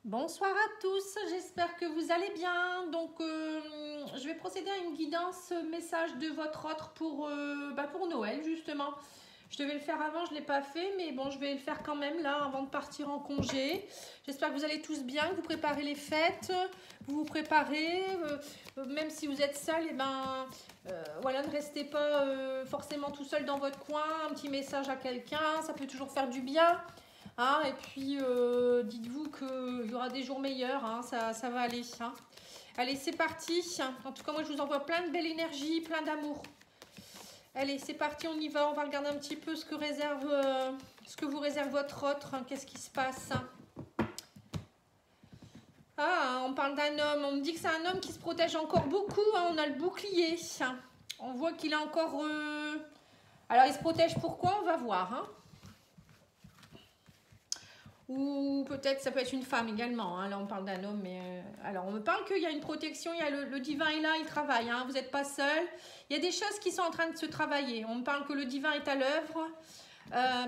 Bonsoir à tous, j'espère que vous allez bien. Donc, je vais procéder à une guidance message de votre autre pour Noël, justement. Je devais le faire avant, je ne l'ai pas fait, mais bon, je vais le faire quand même là, avant de partir en congé. J'espère que vous allez tous bien, que vous préparez les fêtes, vous vous préparez. Même si vous êtes seul, voilà, ne restez pas forcément tout seul dans votre coin. Un petit message à quelqu'un, ça peut toujours faire du bien. Hein, et puis, dites-vous qu'il y aura des jours meilleurs, hein, ça va aller. Hein. Allez, c'est parti. En tout cas, moi, je vous envoie plein de belle énergie, plein d'amour. Allez, c'est parti, on y va. On va regarder un petit peu ce que vous réserve votre autre. Hein, qu'est-ce qui se passe? Ah, on parle d'un homme. On me dit que c'est un homme qui se protège encore beaucoup. Hein, on a le bouclier. On voit qu'il a encore... Alors, il se protège pourquoi? On va voir. Hein. Ou peut-être ça peut être une femme également, hein. Là on parle d'un homme, mais alors on me parle qu'il y a une protection, il y a le divin est là, il travaille, hein. Vous n'êtes pas seul. Il y a des choses qui sont en train de se travailler. On me parle que le divin est à l'œuvre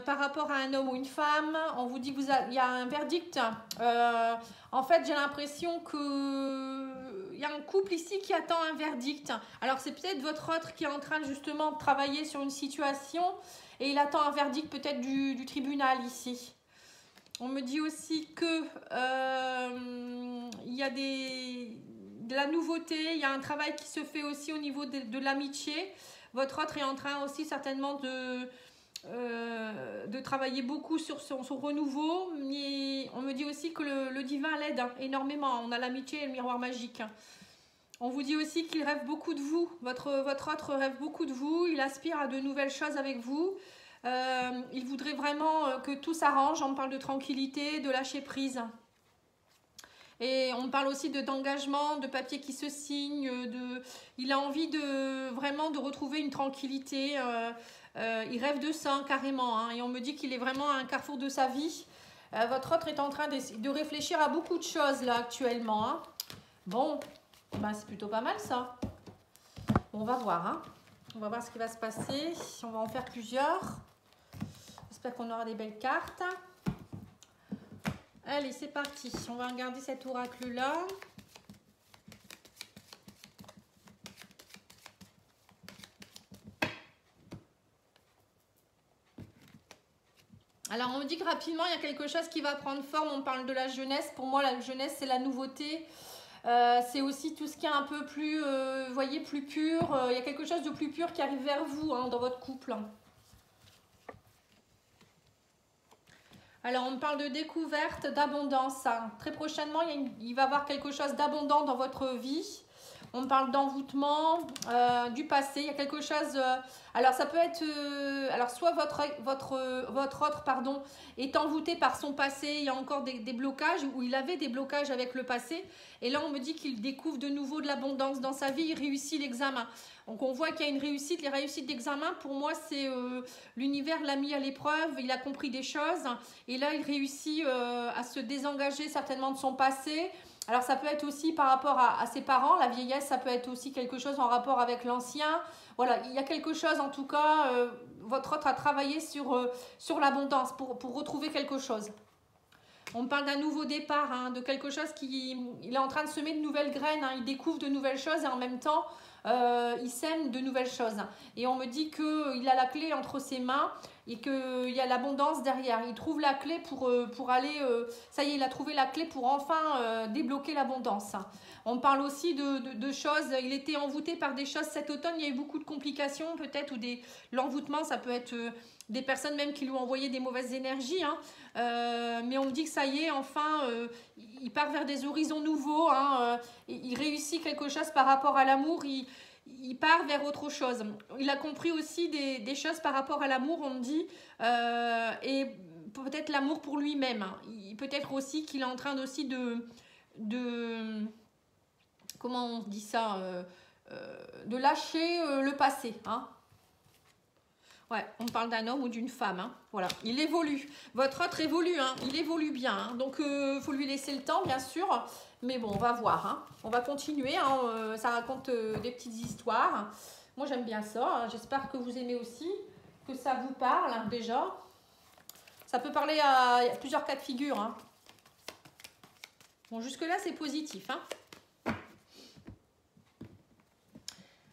par rapport à un homme ou une femme. On vous dit qu'il y a un verdict. En fait, j'ai l'impression qu'il y a un couple ici qui attend un verdict. Alors c'est peut-être votre autre qui est en train justement de travailler sur une situation et il attend un verdict peut-être du tribunal ici. On me dit aussi que il y a de la nouveauté, il y a un travail qui se fait aussi au niveau de l'amitié. Votre autre est en train aussi certainement de travailler beaucoup sur son renouveau. Mais on me dit aussi que le divin l'aide énormément. On a l'amitié et le miroir magique. On vous dit aussi qu'il rêve beaucoup de vous. Votre autre rêve beaucoup de vous. Il aspire à de nouvelles choses avec vous. Il voudrait vraiment que tout s'arrange. On parle de tranquillité, de lâcher prise. Et on parle aussi d'engagement, de papier qui se signe. Il a envie vraiment de retrouver une tranquillité. Il rêve de ça carrément. Hein, et on me dit qu'il est vraiment à un carrefour de sa vie. Votre autre est en train de réfléchir à beaucoup de choses là actuellement. Hein. Bon, ben, c'est plutôt pas mal ça. Bon, on va voir. Hein. On va voir ce qui va se passer. On va en faire plusieurs. J'espère qu'on aura des belles cartes. Allez, c'est parti. On va regarder cet oracle-là. Alors, on me dit que rapidement, il y a quelque chose qui va prendre forme. On parle de la jeunesse. Pour moi, la jeunesse, c'est la nouveauté. C'est aussi tout ce qui est un peu plus, voyez, plus pur. Il y a quelque chose de plus pur qui arrive vers vous hein, dans votre couple. Alors, on me parle de découverte, d'abondance. Hein. Très prochainement, il va y avoir quelque chose d'abondant dans votre vie. On me parle d'envoûtement, du passé. Il y a quelque chose... alors, ça peut être... alors, soit votre autre pardon, est envoûté par son passé. Il y a encore des blocages, ou il avait des blocages avec le passé. Et là, on me dit qu'il découvre de nouveau de l'abondance dans sa vie. Il réussit l'examen. Donc, on voit qu'il y a une réussite. Les réussites d'examen, pour moi, c'est l'univers l'a mis à l'épreuve. Il a compris des choses. Et là, il réussit à se désengager certainement de son passé. Alors, ça peut être aussi par rapport à ses parents. La vieillesse, ça peut être aussi quelque chose en rapport avec l'ancien. Voilà, il y a quelque chose, en tout cas, votre autre a travaillé sur l'abondance pour retrouver quelque chose. On me parle d'un nouveau départ, hein, de quelque chose il est en train de semer de nouvelles graines. Hein, il découvre de nouvelles choses et en même temps, il sème de nouvelles choses. Et on me dit qu'il a la clé entre ses mains et qu'il y a l'abondance derrière. Il trouve la clé pour aller... ça y est, il a trouvé la clé pour enfin débloquer l'abondance. On parle aussi de choses... Il était envoûté par des choses cet automne. Il y a eu beaucoup de complications peut-être. Ou l'envoûtement, ça peut être des personnes même qui lui ont envoyé des mauvaises énergies. Hein. Mais on me dit que ça y est, enfin, il part vers des horizons nouveaux. Hein. Il réussit quelque chose par rapport à l'amour. Il part vers autre chose. Il a compris aussi des choses par rapport à l'amour, on me dit, et peut-être l'amour pour lui-même. Hein. Peut-être aussi qu'il est en train aussi de comment on dit ça, de lâcher le passé. Hein. Ouais, on parle d'un homme ou d'une femme. Hein. Voilà, il évolue. Votre autre évolue, hein. Il évolue bien. Hein. Donc, il faut lui laisser le temps, bien sûr. Mais bon, on va voir. Hein. On va continuer. Hein. Ça raconte des petites histoires. Moi, j'aime bien ça. Hein. J'espère que vous aimez aussi, que ça vous parle hein, déjà. Ça peut parler à plusieurs cas de figure. Hein. Bon, jusque-là, c'est positif. Hein.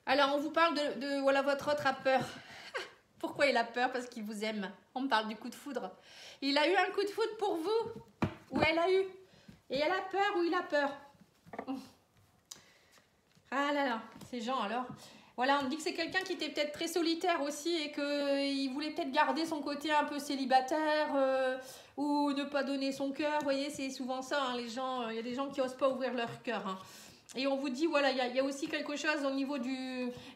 Alors, on vous parle de voilà, votre autre a peur. Pourquoi il a peur? Parce qu'il vous aime. On me parle du coup de foudre. Il a eu un coup de foudre pour vous. Ou elle a eu. Et elle a peur ou il a peur. Ah là là, ces gens alors. Voilà, on me dit que c'est quelqu'un qui était peut-être très solitaire aussi et qu'il voulait peut-être garder son côté un peu célibataire ou ne pas donner son cœur. Vous voyez, c'est souvent ça, hein, les gens. Il y a des gens qui n'osent pas ouvrir leur cœur. Hein. Et on vous dit, voilà, il y a aussi quelque chose au niveau du...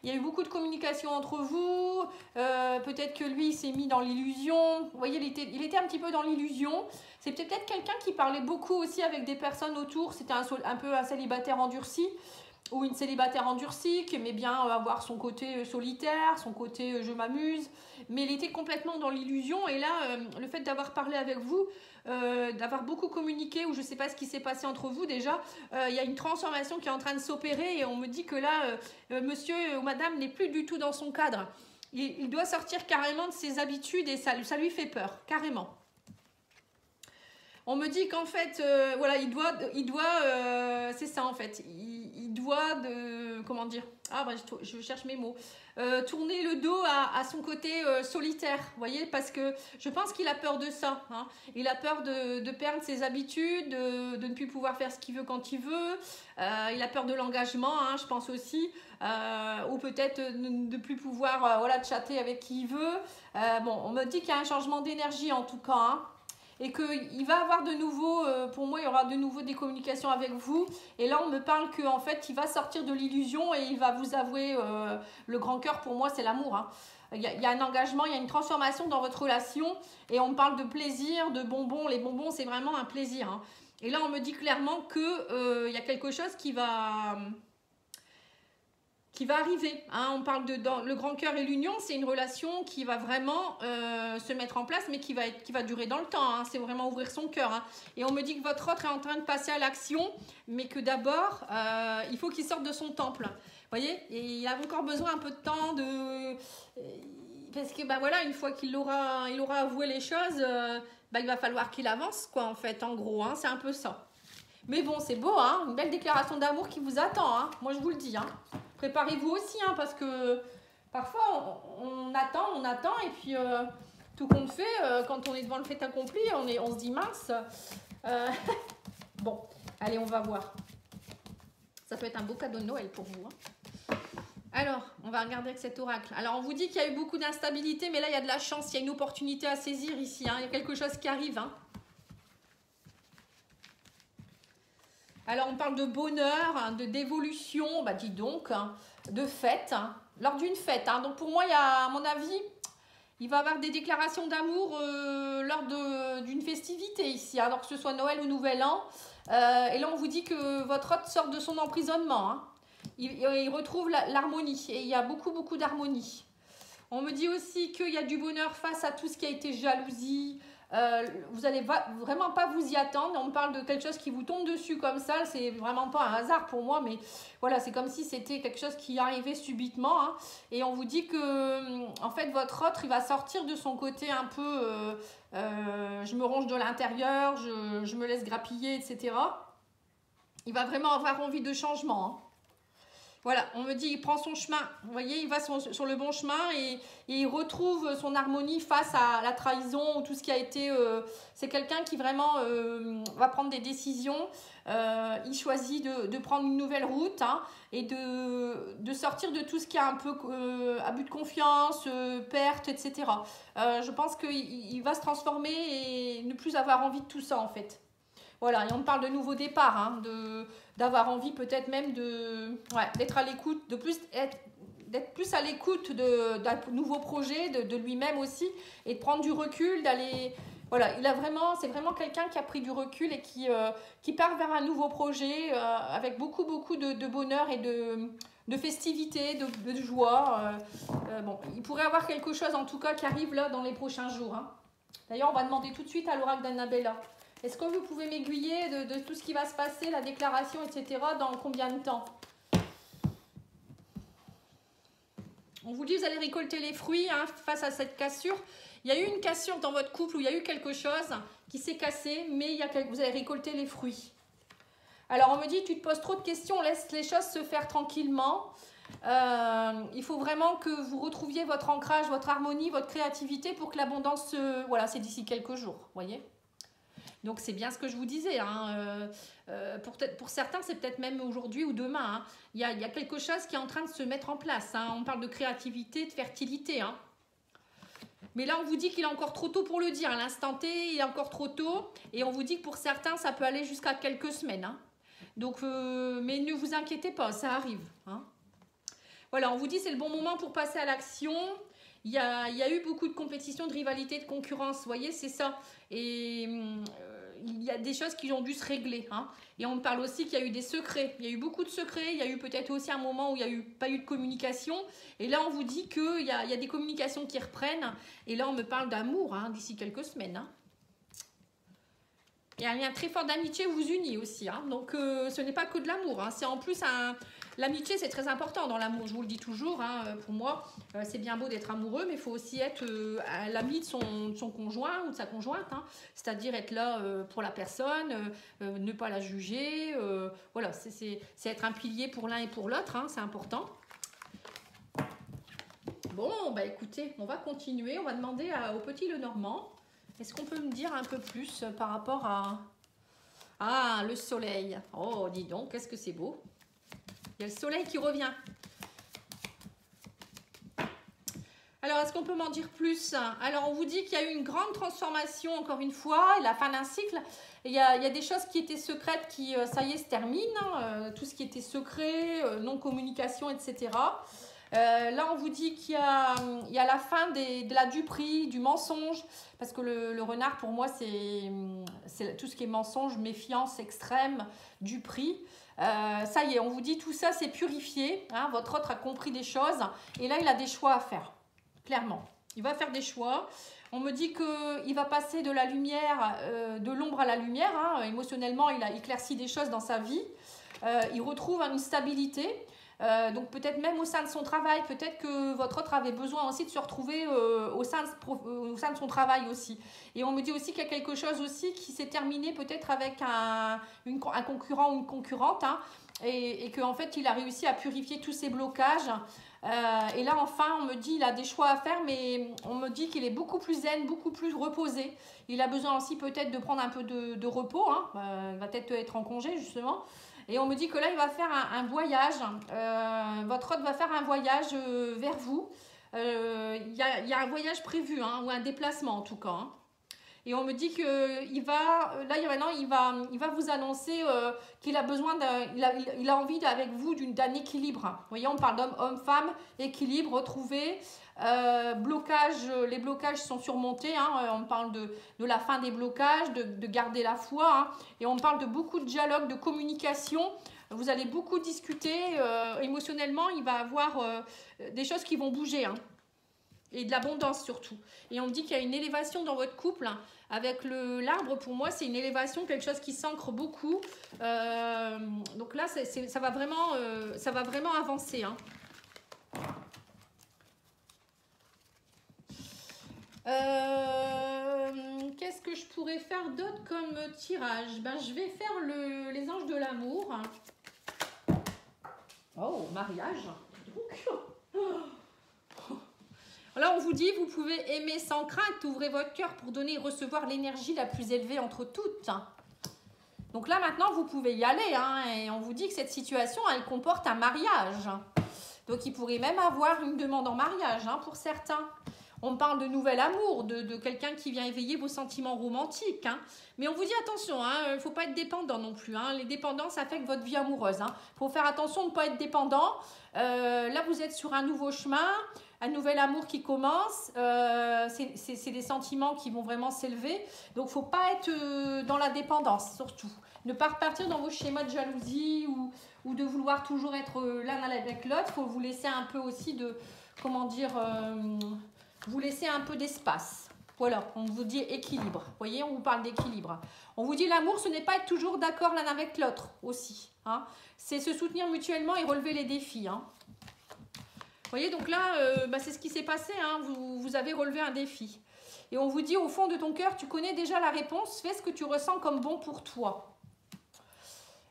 Il y a eu beaucoup de communication entre vous. Peut-être que lui, il s'est mis dans l'illusion. Vous voyez, il était un petit peu dans l'illusion. C'est peut-être quelqu'un qui parlait beaucoup aussi avec des personnes autour. C'était un peu un célibataire endurci. Ou une célibataire endurcie qui aimait bien avoir son côté solitaire, son côté je m'amuse. Mais il était complètement dans l'illusion. Et là, le fait d'avoir parlé avec vous, d'avoir beaucoup communiqué, ou je ne sais pas ce qui s'est passé entre vous déjà, il y a une transformation qui est en train de s'opérer. Et on me dit que là, monsieur ou madame n'est plus du tout dans son cadre. Il doit sortir carrément de ses habitudes et ça lui fait peur, carrément. On me dit qu'en fait, voilà, il doit c'est ça en fait, il doit comment dire, ah bah, je cherche mes mots, tourner le dos à son côté solitaire, vous voyez, parce que je pense qu'il a peur de ça, hein. Il a peur de perdre ses habitudes, de ne plus pouvoir faire ce qu'il veut quand il veut, il a peur de l'engagement, hein, je pense aussi, ou peut-être de ne plus pouvoir voilà, chatter avec qui il veut. Bon, on me dit qu'il y a un changement d'énergie en tout cas, hein. Et qu'il va avoir de nouveau, pour moi, il y aura de nouveau des communications avec vous. Et là, on me parle qu'en fait, il va sortir de l'illusion et il va vous avouer le grand cœur. Pour moi, c'est l'amour. Hein. Il y a un engagement, il y a une transformation dans votre relation. Et on me parle de plaisir, de bonbons. Les bonbons, c'est vraiment un plaisir. Hein. Et là, on me dit clairement qu'il y a quelque chose qui va arriver. Hein. On parle dans le grand cœur et l'union, c'est une relation qui va vraiment se mettre en place, mais qui va durer dans le temps. Hein. C'est vraiment ouvrir son cœur. Hein. Et on me dit que votre autre est en train de passer à l'action, mais que d'abord, il faut qu'il sorte de son temple. Vous voyez, et il a encore besoin un peu de temps parce que bah voilà, une fois qu'il aura avoué les choses, bah, il va falloir qu'il avance, quoi, en fait, en gros. Hein. C'est un peu ça. Mais bon, c'est beau, hein, une belle déclaration d'amour qui vous attend. Hein. Moi, je vous le dis. Hein. Préparez-vous aussi, hein, parce que parfois, on attend, et puis tout compte fait, quand on est devant le fait accompli, on se dit mince. Bon, allez, on va voir. Ça peut être un beau cadeau de Noël pour vous. Hein. Alors, on va regarder avec cet oracle. Alors, on vous dit qu'il y a eu beaucoup d'instabilité, mais là, il y a de la chance, il y a une opportunité à saisir ici. Hein. Il y a quelque chose qui arrive. Hein. Alors, on parle de bonheur, hein, d'évolution, bah dis donc, hein, de fête, hein, lors d'une fête. Hein. Donc, pour moi, à mon avis, il va y avoir des déclarations d'amour lors d'une festivité ici, hein, alors que ce soit Noël ou Nouvel An. Et là, on vous dit que votre hôte sort de son emprisonnement. Hein. Il retrouve l'harmonie et il y a beaucoup, beaucoup d'harmonie. On me dit aussi qu'il y a du bonheur face à tout ce qui a été jalousie. Vous n'allez vraiment pas vous y attendre. On me parle de quelque chose qui vous tombe dessus comme ça. C'est vraiment pas un hasard pour moi, mais voilà, c'est comme si c'était quelque chose qui arrivait subitement. Hein. Et on vous dit que, en fait, votre autre, il va sortir de son côté un peu je me ronge de l'intérieur, je me laisse grappiller, etc. Il va vraiment avoir envie de changement. Hein. Voilà, on me dit, il prend son chemin, vous voyez, il va sur le bon chemin et il retrouve son harmonie face à la trahison ou tout ce qui a été... c'est quelqu'un qui vraiment va prendre des décisions, il choisit de prendre une nouvelle route hein, et de sortir de tout ce qui est un peu abus de confiance, perte, etc. Je pense qu'il va se transformer et ne plus avoir envie de tout ça en fait. Voilà, et on parle de nouveau départ, hein, d'avoir envie peut-être même d'être à l'écoute, d'être plus à l'écoute d'un nouveau projet, de lui-même aussi, et de prendre du recul, d'aller... Voilà, c'est vraiment quelqu'un qui a pris du recul et qui part vers un nouveau projet avec beaucoup, beaucoup de bonheur et de festivité, de joie. Bon, il pourrait y avoir quelque chose en tout cas qui arrive là dans les prochains jours. Hein. D'ailleurs, on va demander tout de suite à l'oracle d'Annabella. Est-ce que vous pouvez m'aiguiller de tout ce qui va se passer, la déclaration, etc. dans combien de temps? On vous dit vous allez récolter les fruits hein, face à cette cassure. Il y a eu une cassure dans votre couple où il y a eu quelque chose qui s'est cassé, mais vous allez récolter les fruits. Alors, on me dit, tu te poses trop de questions, laisse les choses se faire tranquillement. Il faut vraiment que vous retrouviez votre ancrage, votre harmonie, votre créativité pour que l'abondance, voilà, c'est d'ici quelques jours, vous voyez. Donc, c'est bien ce que je vous disais. Hein. Pour certains, c'est peut-être même aujourd'hui ou demain. Hein. Il y a quelque chose qui est en train de se mettre en place. Hein. On parle de créativité, de fertilité. Hein. Mais là, on vous dit qu'il est encore trop tôt pour le dire. À l'instant T, il est encore trop tôt. Et on vous dit que pour certains, ça peut aller jusqu'à quelques semaines. Hein. Donc, mais ne vous inquiétez pas, ça arrive. Hein. Voilà, on vous dit c'est le bon moment pour passer à l'action. Il y a eu beaucoup de compétition, de rivalité, de concurrence, vous voyez, c'est ça. Et il y a des choses qui ont dû se régler. Hein. Et on parle aussi qu'il y a eu des secrets. Il y a eu beaucoup de secrets. Il y a eu peut-être aussi un moment où il n'y a pas eu de communication. Et là, on vous dit qu'il y a des communications qui reprennent. Et là, on me parle d'amour hein, d'ici quelques semaines. Hein. Il y a un lien très fort d'amitié vous unit aussi. Hein. Donc, ce n'est pas que de l'amour. Hein. C'est en plus un... L'amitié, c'est très important dans l'amour. Je vous le dis toujours. Hein. Pour moi, c'est bien beau d'être amoureux, mais il faut aussi être l'ami de son conjoint ou de sa conjointe. Hein. C'est-à-dire être là pour la personne, ne pas la juger. Voilà, c'est être un pilier pour l'un et pour l'autre. Hein. C'est important. Bon, bah écoutez, on va continuer. On va demander au petit Lenormand. Est-ce qu'on peut me dire un peu plus par rapport à... Ah, le soleil. Oh, dis donc, qu'est-ce que c'est beau. Il y a le soleil qui revient. Alors, est-ce qu'on peut m'en dire plus? Alors, on vous dit qu'il y a eu une grande transformation, encore une fois, la fin d'un cycle. Il y a des choses qui étaient secrètes qui, ça y est, se terminent. Tout ce qui était secret, non-communication, etc. Là, on vous dit qu'il y a la fin de la duperie, du mensonge, parce que le renard, pour moi, c'est tout ce qui est mensonge, méfiance extrême, duperie. Ça y est, on vous dit tout ça, c'est purifié. Hein, votre autre a compris des choses et là, il a des choix à faire, clairement. Il va faire des choix. On me dit qu'il va passer de la lumière, de l'ombre à la lumière. Hein, émotionnellement, il a éclairci des choses dans sa vie. Il retrouve une stabilité. Donc peut-être même au sein de son travail, peut-être que votre autre avait besoin aussi de se retrouver au sein de son travail aussi. Et on me dit aussi qu'il y a quelque chose aussi qui s'est terminé peut-être avec un concurrent ou une concurrente hein, et qu'en fait il a réussi à purifier tous ses blocages. Et là enfin on me dit il a des choix à faire mais on me dit qu'il est beaucoup plus zen, beaucoup plus reposé. Il a besoin aussi peut-être de prendre un peu de repos, hein. Il va peut-être être en congé justement. Et on me dit que là, il va faire un voyage. Votre hôte va faire un voyage vers vous. Il y a un voyage prévu, hein, ou un déplacement en tout cas. Hein. Et on me dit qu'il va, là maintenant, il va vous annoncer qu'il a besoin, il a envie avec vous d'un équilibre. Vous voyez, on parle d'homme, homme-femme, équilibre, retrouver. Les blocages sont surmontés, hein, on parle de la fin des blocages, de garder la foi, hein, et on parle de beaucoup de dialogue, de communication. Vous allez beaucoup discuter, émotionnellement, il va y avoir des choses qui vont bouger, hein, et de l'abondance surtout. Et on me dit qu'il y a une élévation dans votre couple, hein, avec l'arbre, pour moi, c'est une élévation, quelque chose qui s'ancre beaucoup. Donc là, ça va vraiment avancer, hein. Qu'est-ce que je pourrais faire d'autre comme tirage? Ben, je vais faire les anges de l'amour. Oh, mariage. Là, on vous dit, vous pouvez aimer sans crainte, ouvrez votre cœur pour donner et recevoir l'énergie la plus élevée entre toutes. Donc là, maintenant, vous pouvez y aller. Hein, et on vous dit que cette situation, elle comporte un mariage. Donc, il pourrait même avoir une demande en mariage, hein, pour certains. On parle de nouvel amour, de quelqu'un qui vient éveiller vos sentiments romantiques. Hein. Mais on vous dit attention, il ne faut pas être dépendant non plus. Hein. Les dépendances affectent votre vie amoureuse. Il faut faire attention de ne pas être dépendant. Là, vous êtes sur un nouveau chemin, un nouvel amour qui commence. C'est des sentiments qui vont vraiment s'élever. Donc, il ne faut pas être dans la dépendance, surtout. Ne pas repartir dans vos schémas de jalousie ou de vouloir toujours être l'un avec l'autre. Il faut vous laisser un peu aussi de, comment dire... vous laissez un peu d'espace. Voilà, on vous dit équilibre. Vous voyez, on vous parle d'équilibre. On vous dit l'amour, ce n'est pas être toujours d'accord l'un avec l'autre aussi. Hein. C'est se soutenir mutuellement et relever les défis. Hein. Vous voyez, donc là, c'est ce qui s'est passé. Hein. Vous avez relevé un défi. Et on vous dit, au fond de ton cœur, tu connais déjà la réponse. Fais ce que tu ressens comme bon pour toi.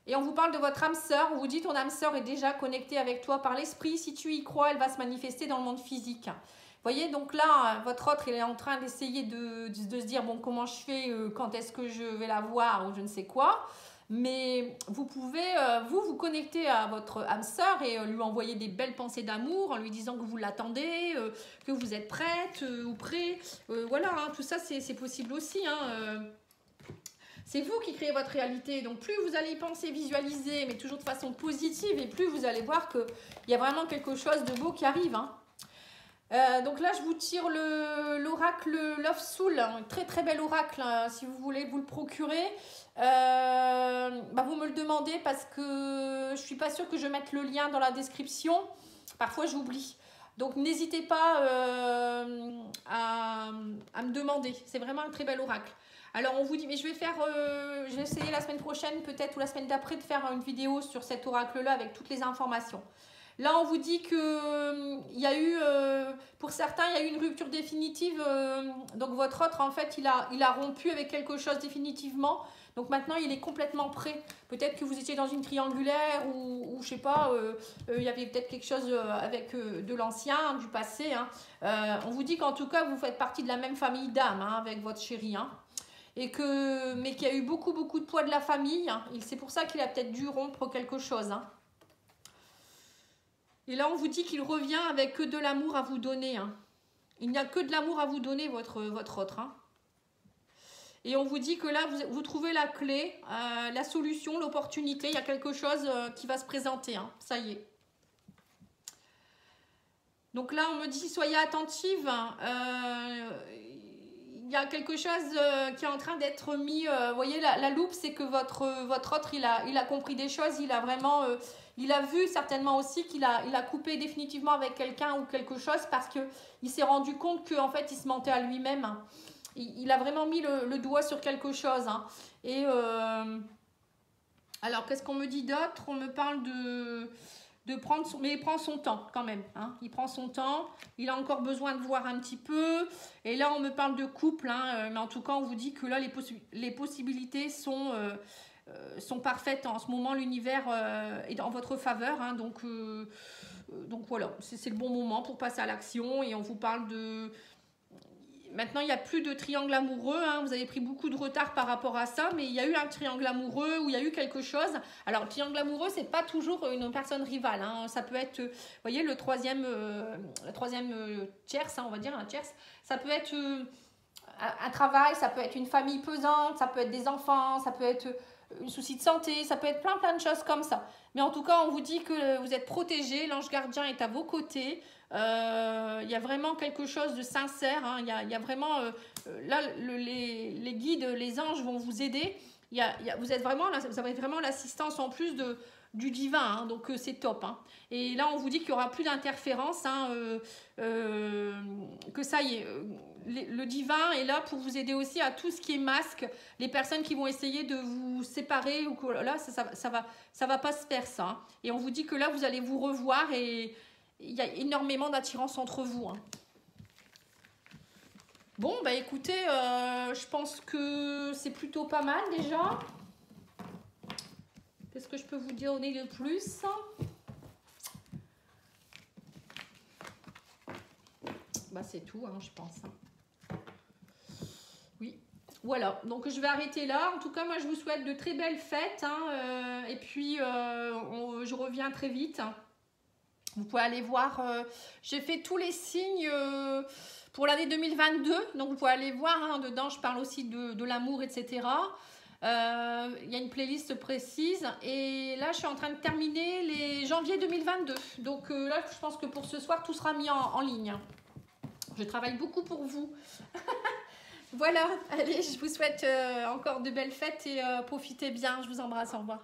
Et on vous parle de votre âme sœur. On vous dit ton âme sœur est déjà connectée avec toi par l'esprit. Si tu y crois, elle va se manifester dans le monde physique. Vous voyez, donc là, votre autre, il est en train d'essayer de se dire, bon, comment je fais, quand est-ce que je vais la voir ou je ne sais quoi. Mais vous pouvez, vous connecter à votre âme sœur et lui envoyer des belles pensées d'amour en lui disant que vous l'attendez, que vous êtes prête ou prêt. Voilà, hein, tout ça, c'est possible aussi. Hein, c'est vous qui créez votre réalité. Donc, plus vous allez y penser, visualiser, mais toujours de façon positive, et plus vous allez voir qu'il y a vraiment quelque chose de beau qui arrive. Hein. Donc là, je vous tire l'oracle Love Soul, un très très bel oracle, hein, si vous voulez vous le procurer. Vous me le demandez parce que je suis pas sûre que je mette le lien dans la description. Parfois, j'oublie. Donc, n'hésitez pas à me demander. C'est vraiment un très bel oracle. Alors, on vous dit, mais je vais essayer la semaine prochaine, peut-être, ou la semaine d'après, de faire une vidéo sur cet oracle-là avec toutes les informations. Là, on vous dit que il y a eu, pour certains, il y a eu une rupture définitive. Donc, votre autre, en fait, il a rompu avec quelque chose définitivement. Donc, maintenant, il est complètement prêt. Peut-être que vous étiez dans une triangulaire ou je sais pas, il y avait peut-être quelque chose avec de l'ancien, du passé. Hein. On vous dit qu'en tout cas, vous faites partie de la même famille d'âmes hein, avec votre chéri. Hein. Mais qu'il y a eu beaucoup de poids de la famille. Hein. C'est pour ça qu'il a peut-être dû rompre quelque chose. Hein. Et là, on vous dit qu'il revient avec que de l'amour à vous donner. Hein. Il n'y a que de l'amour à vous donner, votre autre. Hein. Et on vous dit que là, vous trouvez la clé, la solution, l'opportunité. Il y a quelque chose qui va se présenter. Hein. Ça y est. Donc là, on me dit, soyez attentive. Il y a quelque chose qui est en train d'être mis. Vous voyez, la loupe, c'est que votre autre, il a compris des choses. Il a vraiment... il a vu certainement aussi qu'il a coupé définitivement avec quelqu'un ou quelque chose parce qu'il s'est rendu compte qu'en fait, il se mentait à lui-même. Hein. Il a vraiment mis le doigt sur quelque chose. Hein. Et alors, qu'est-ce qu'on me dit d'autre? On me parle mais il prend son temps quand même. Hein. Il prend son temps. Il a encore besoin de voir un petit peu. Et là, on me parle de couple. Hein. Mais en tout cas, on vous dit que là, les possibilités sont parfaites en ce moment. L'univers est en votre faveur. Hein. Donc voilà, c'est le bon moment pour passer à l'action. Et on vous parle de... Maintenant, il n'y a plus de triangle amoureux. Hein. Vous avez pris beaucoup de retard par rapport à ça. Mais il y a eu un triangle amoureux où il y a eu quelque chose. Alors, le triangle amoureux, ce n'est pas toujours une personne rivale. Hein. Ça peut être, vous voyez, la troisième tierce, hein, on va dire, un tierce. Ça peut être un travail, ça peut être une famille pesante, ça peut être des enfants, ça peut être un souci de santé, ça peut être plein de choses comme ça. Mais en tout cas, on vous dit que vous êtes protégés, l'ange gardien est à vos côtés. Il y a vraiment quelque chose de sincère. Hein. Il y a vraiment... là, les guides, les anges vont vous aider. Vous avez vraiment l'assistance en plus du divin. Hein. Donc, c'est top. Hein. Et là, on vous dit qu'il n'y aura plus d'interférence. Hein, que ça y est... le divin est là pour vous aider aussi à tout ce qui est masque. Les personnes qui vont essayer de vous séparer, ou là, ça va pas se faire ça. Hein. Et on vous dit que là, vous allez vous revoir et il y a énormément d'attirance entre vous. Hein. Bon, bah écoutez, je pense que c'est plutôt pas mal déjà. Qu'est-ce que je peux vous donner de plus ? Bah c'est tout, hein, je pense. Oui, voilà. Donc je vais arrêter là. En tout cas, moi je vous souhaite de très belles fêtes. Hein, et puis, je reviens très vite. Vous pouvez aller voir. J'ai fait tous les signes pour l'année 2022. Donc vous pouvez aller voir. Hein, dedans, je parle aussi de l'amour, etc. Il y a une playlist précise. Et là, je suis en train de terminer les janvier 2022. Donc là, je pense que pour ce soir, tout sera mis en ligne. Je travaille beaucoup pour vous. Voilà, allez, je vous souhaite encore de belles fêtes et profitez bien. Je vous embrasse, au revoir.